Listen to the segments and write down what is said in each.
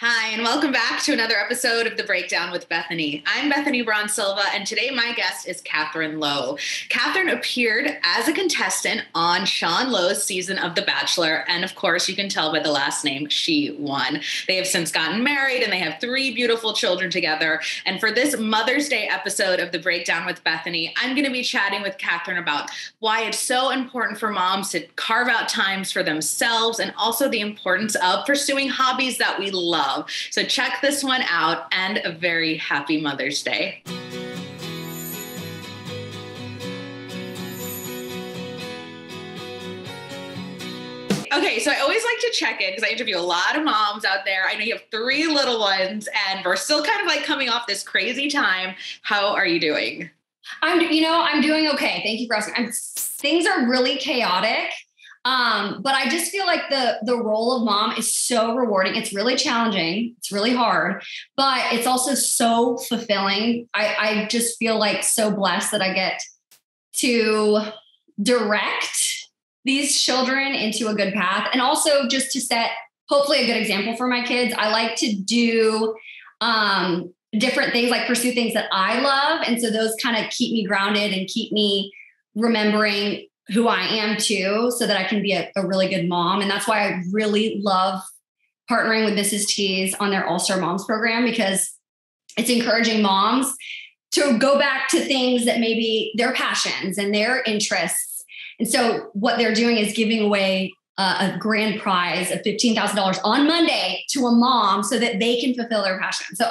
Hi, and welcome back to another episode of The Breakdown with Bethany. I'm Bethany Braun Silva, and today my guest is Catherine Lowe. Catherine appeared as a contestant on Sean Lowe's season of The Bachelor, and of course, you can tell by the last name, she won. They have since gotten married, and they have 3 beautiful children together. And for this Mother's Day episode of The Breakdown with Bethany, I'm going to be chatting with Catherine about why it's so important for moms to carve out times for themselves, and also the importance of pursuing hobbies that we love. So check this one out, and a very happy Mother's Day. Okay, so I always like to check in because I interview a lot of moms out there. I know you have 3 little ones, and we're still kind of like coming off this crazy time. How are you doing? I'm doing okay. Thank you for asking. Things are really chaotic. But I just feel like the role of mom is so rewarding. It's really challenging. It's really hard, but it's also so fulfilling. I just feel like so blessed that I get to direct these children into a good path, and also just to set hopefully a good example for my kids. I like to do, different things, like pursue things that I love. And so those kind of keep me grounded and keep me remembering who I am too, so that I can be a really good mom. And that's why I really love partnering with Mrs. T's on their All-Star Moms program, because it's encouraging moms to go back to things that maybe their passions and their interests. And so what they're doing is giving away a grand prize of $15,000 on Monday to a mom so that they can fulfill their passion. So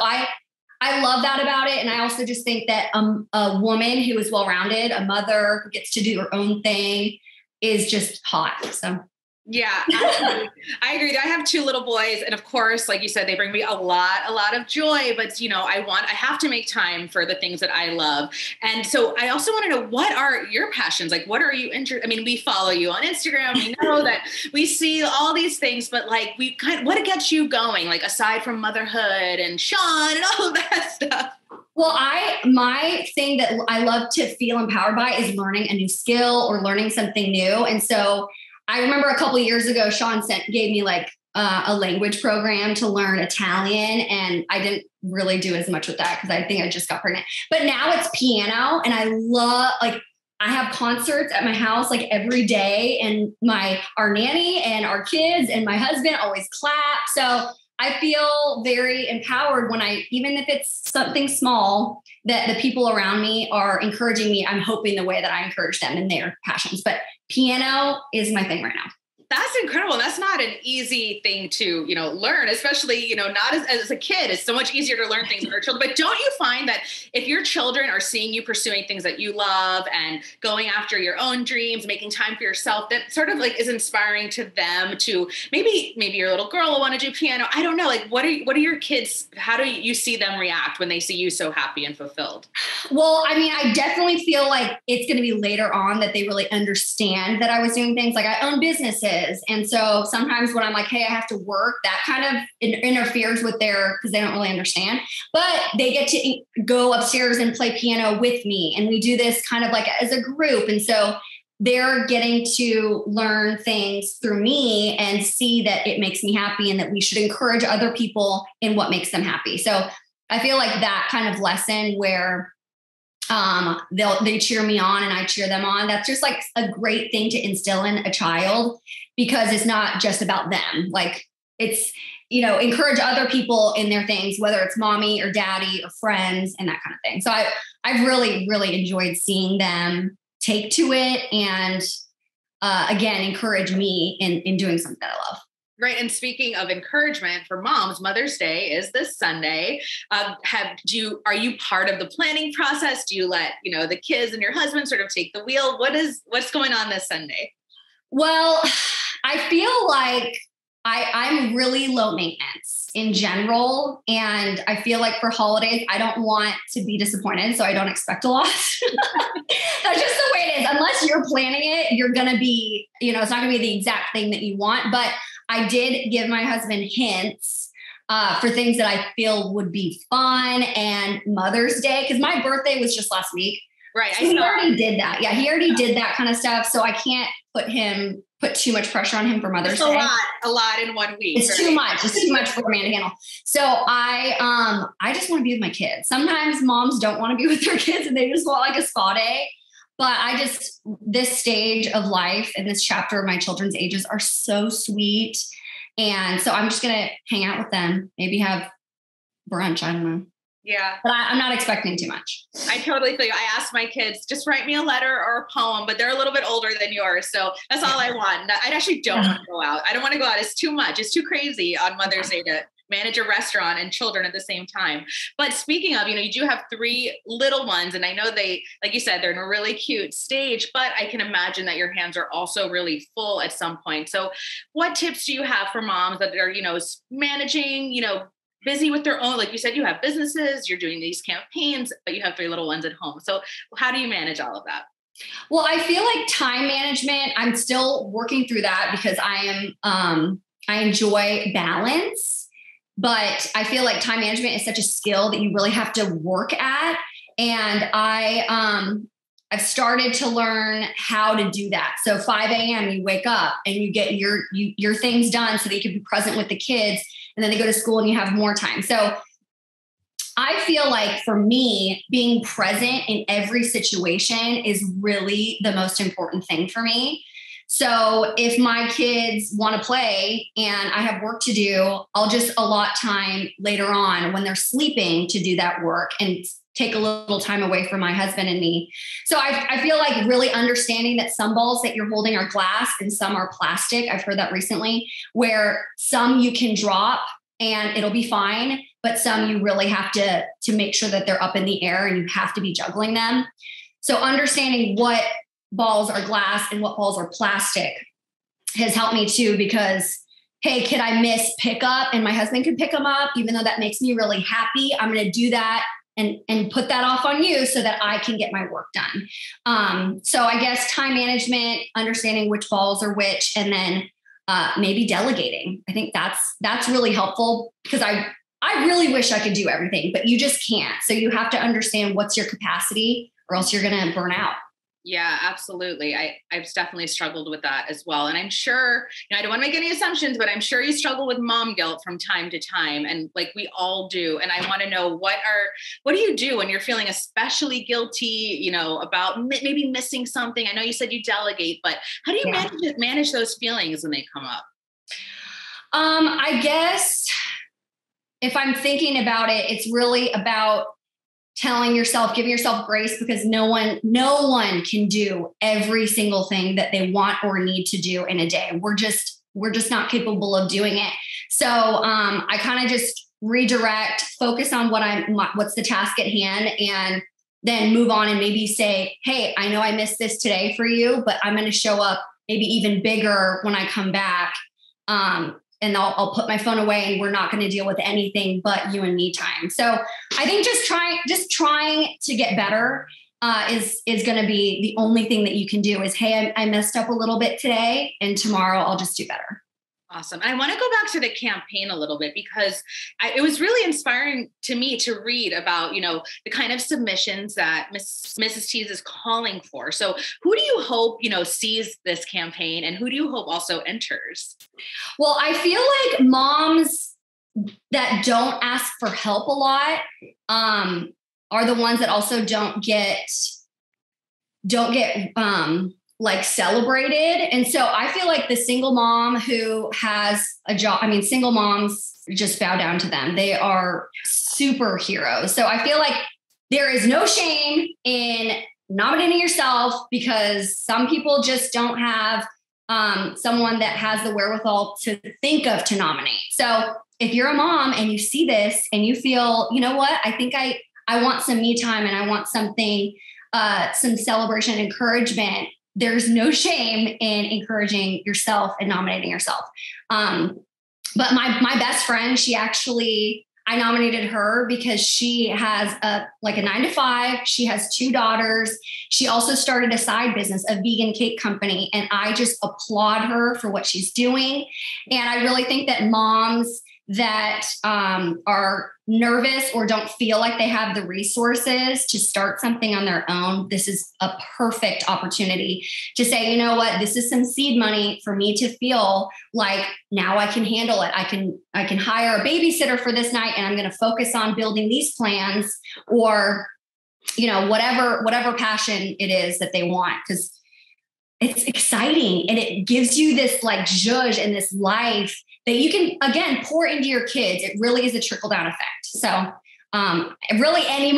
I love that about it. And I also just think that a woman who is well-rounded, a mother who gets to do her own thing, is just hot. So yeah, I agree. I have 2 little boys. And of course, like you said, they bring me a lot of joy, but I have to make time for the things that I love. And so I also want to know, what are your passions? Like, what are you interested? I mean, we follow you on Instagram. We know that we see all these things, but like, what gets you going? Like, aside from motherhood and Sean and all of that stuff. Well, my thing that I love to feel empowered by is learning a new skill or learning something new. And so I remember a couple of years ago, Sean gave me like a language program to learn Italian, and I didn't really do as much with that because I think I just got pregnant. But now it's piano, and I love, like, I have concerts at my house like every day, and our nanny and our kids and my husband always clap. So I feel very empowered when even if it's something small, that the people around me are encouraging me. I'm hoping the way that I encourage them in their passions, but piano is my thing right now. That's incredible. That's not an easy thing to, learn, especially, not as a kid. It's so much easier to learn things with our children. But don't you find that if your children are seeing you pursuing things that you love and going after your own dreams, making time for yourself, that sort of like is inspiring to them to maybe your little girl will want to do piano. I don't know. Like, what are your kids? How do you see them react when they see you so happy and fulfilled? Well, I mean, I definitely feel like it's going to be later on that they really understand that I was doing things like I own businesses. And so sometimes when I'm like, hey, I have to work, that kind of interferes with because they don't really understand, but they get to go upstairs and play piano with me. And we do this kind of like as a group. And so they're getting to learn things through me and see that it makes me happy, and that we should encourage other people in what makes them happy. So I feel like that kind of lesson where they cheer me on and I cheer them on, that's just like a great thing to instill in a child, because it's not just about them. Like, it's, encourage other people in their things, whether it's mommy or daddy or friends and that kind of thing. So I've really, really enjoyed seeing them take to it and, again, encourage me in doing something that I love. Right. And speaking of encouragement for moms, Mother's Day is this Sunday. Are you part of the planning process? Do you let, the kids and your husband sort of take the wheel? What's going on this Sunday? Well, I feel like I'm really low maintenance in general. And I feel like for holidays, I don't want to be disappointed. So I don't expect a lot. That's just the way it is. Unless you're planning it, you're going to be, it's not going to be the exact thing that you want. But I did give my husband hints for things that I feel would be fun, and Mother's Day, because my birthday was just last week. Right. So he already did that. Yeah, he already did that kind of stuff. So I can't put him put too much pressure on him for Mother's It's Day. a lot in 1 week. It's too much. It's too much for a man to handle. So I just want to be with my kids. Sometimes moms don't want to be with their kids and they just want like a spa day. But this stage of life and this chapter of my children's ages are so sweet. And so I'm just going to hang out with them, maybe have brunch. I don't know. Yeah. But I'm not expecting too much. I totally feel you. I asked my kids, just write me a letter or a poem, but they're a little bit older than yours. So that's all I want. I actually don't want to go out. I don't want to go out. It's too much. It's too crazy on Mother's Day to manage a restaurant and children at the same time. But speaking of, you do have 3 little ones, and I know they, like you said, they're in a really cute stage, but I can imagine that your hands are also really full at some point. So what tips do you have for moms that are, managing, busy with their own, like you said, you have businesses, you're doing these campaigns, but you have 3 little ones at home. So how do you manage all of that? Well, I feel like time management, I'm still working through that because I enjoy balance, but I feel like time management is such a skill that you really have to work at. And I've started to learn how to do that. So 5 a.m. you wake up and you get your things done so that you can be present with the kids, and then they go to school and you have more time. So I feel like for me, being present in every situation is really the most important thing for me. So if my kids want to play and I have work to do, I'll just allot time later on when they're sleeping to do that work and take a little time away from my husband and me. So I feel like really understanding that some balls that you're holding are glass and some are plastic. I've heard that recently, where some you can drop and it'll be fine, but some you really have to make sure that they're up in the air and you have to be juggling them. So understanding what balls are glass and what balls are plastic has helped me too, because hey, could I miss pickup and my husband can pick them up, even though that makes me really happy, I'm going to do that and put that off on you so that I can get my work done. So I guess time management, understanding which balls are which, and then maybe delegating. I think that's really helpful because I really wish I could do everything, but you just can't. So you have to understand what's your capacity or else you're going to burn out. Yeah, absolutely. I've definitely struggled with that as well. And I'm sure, I don't want to make any assumptions, but I'm sure you struggle with mom guilt from time to time. And like we all do. And I want to know what do you do when you're feeling especially guilty, about maybe missing something? I know you said you delegate, but how do you manage those feelings when they come up? I guess if I'm thinking about it, it's really about giving yourself grace, because no one can do every single thing that they want or need to do in a day. We're just not capable of doing it. So I kind of just redirect, focus on what's the task at hand, and then move on and maybe say, hey, I know I missed this today for you, but I'm going to show up maybe even bigger when I come back. And I'll put my phone away and we're not going to deal with anything but you and me time. So I think just trying to get better is going to be the only thing that you can do is, hey, I messed up a little bit today and tomorrow I'll just do better. Awesome. And I want to go back to the campaign a little bit because it was really inspiring to me to read about, the kind of submissions that Mrs. Tease is calling for. So who do you hope, sees this campaign, and who do you hope also enters? Well, I feel like moms that don't ask for help a lot are the ones that also don't get like celebrated. And so I feel like the single mom who has a job, single moms just bow down to them. They are superheroes. So I feel like there is no shame in nominating yourself, because some people just don't have someone that has the wherewithal to think of to nominate. So if you're a mom and you see this and you feel, you know what, I think I want some me time and I want something, some celebration and encouragement, there's no shame in encouraging yourself and nominating yourself. But my best friend, I nominated her because she has a 9-to-5. She has 2 daughters. She also started a side business, a vegan cake company. And I just applaud her for what she's doing. And I really think that moms that are nervous or don't feel like they have the resources to start something on their own, this is a perfect opportunity to say, you know what, this is some seed money for me to feel like now I can handle it. I can hire a babysitter for this night, and I'm going to focus on building these plans, or, you know, whatever passion it is that they want, because it's exciting and it gives you this like zhuzh and this life that you can, again, pour into your kids. It really is a trickle down effect. So really every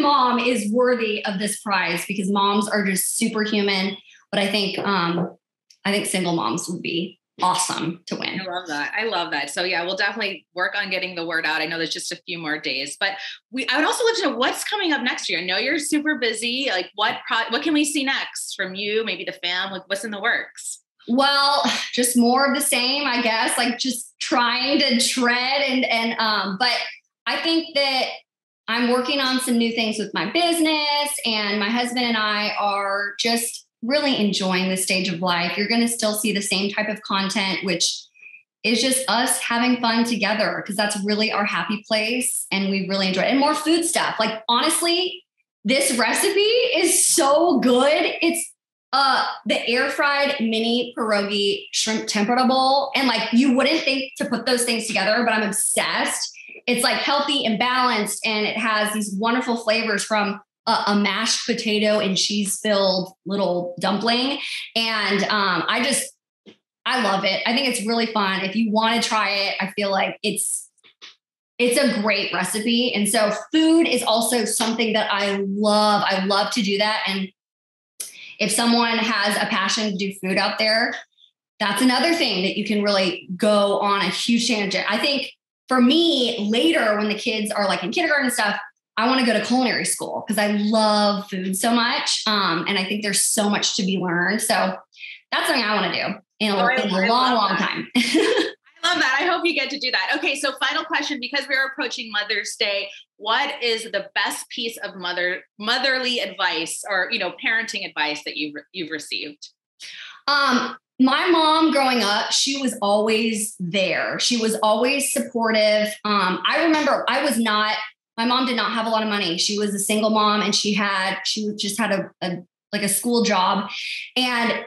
mom is worthy of this prize, because moms are just superhuman. But I think single moms would be awesome to win. I love that. So yeah, we'll definitely work on getting the word out. I know there's just a few more days, but I would also love to know what's coming up next year. I know you're super busy. Like what can we see next from you? Maybe the fam, like what's in the works? Well, just more of the same, I guess, like just trying to tread but I think that I'm working on some new things with my business, and my husband and I are just really enjoying this stage of life. You're going to still see the same type of content, which is just us having fun together, because that's really our happy place. And we really enjoy it. And more food stuff. Like, honestly, this recipe is so good. It's the air fried mini pierogi shrimp tempura bowl. And like, you wouldn't think to put those things together, but I'm obsessed. It's like healthy and balanced, and it has these wonderful flavors from a mashed potato and cheese filled little dumpling. And I love it. I think it's really fun. If you want to try it, I feel like it's a great recipe. And so food is also something that I love. I love to do that. And if someone has a passion to do food out there, that's another thing that you can really go on a huge tangent. I think for me, later when the kids are like in kindergarten and stuff, I want to go to culinary school because I love food so much. And I think there's so much to be learned. So that's something I want to do in a long time. I love that. I hope you get to do that. Okay. So final question, because we're approaching Mother's Day, what is the best piece of motherly advice or, parenting advice that you've received? My mom growing up, she was always there. She was always supportive. I remember my mom did not have a lot of money. She was a single mom, and she just had a school job,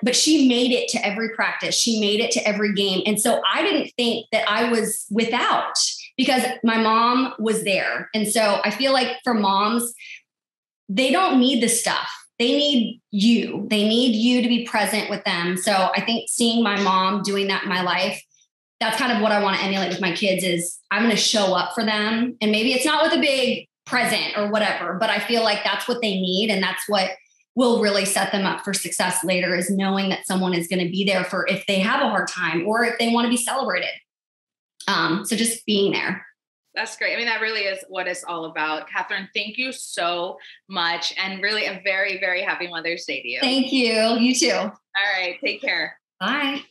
but she made it to every practice. She made it to every game. And so I didn't think that I was without, because my mom was there. And so I feel like for moms, they don't need the stuff. They need you. They need you to be present with them. So I think seeing my mom doing that in my life, that's kind of what I want to emulate with my kids. Is I'm going to show up for them. And maybe it's not with a big present or whatever, but I feel like that's what they need. And that's what will really set them up for success later, is knowing that someone is going to be there for if they have a hard time or if they want to be celebrated. So just being there. That's great. I mean, that really is what it's all about. Catherine, thank you so much. And really a very, very happy Mother's Day to you. Thank you. You too. All right. Take care. Bye.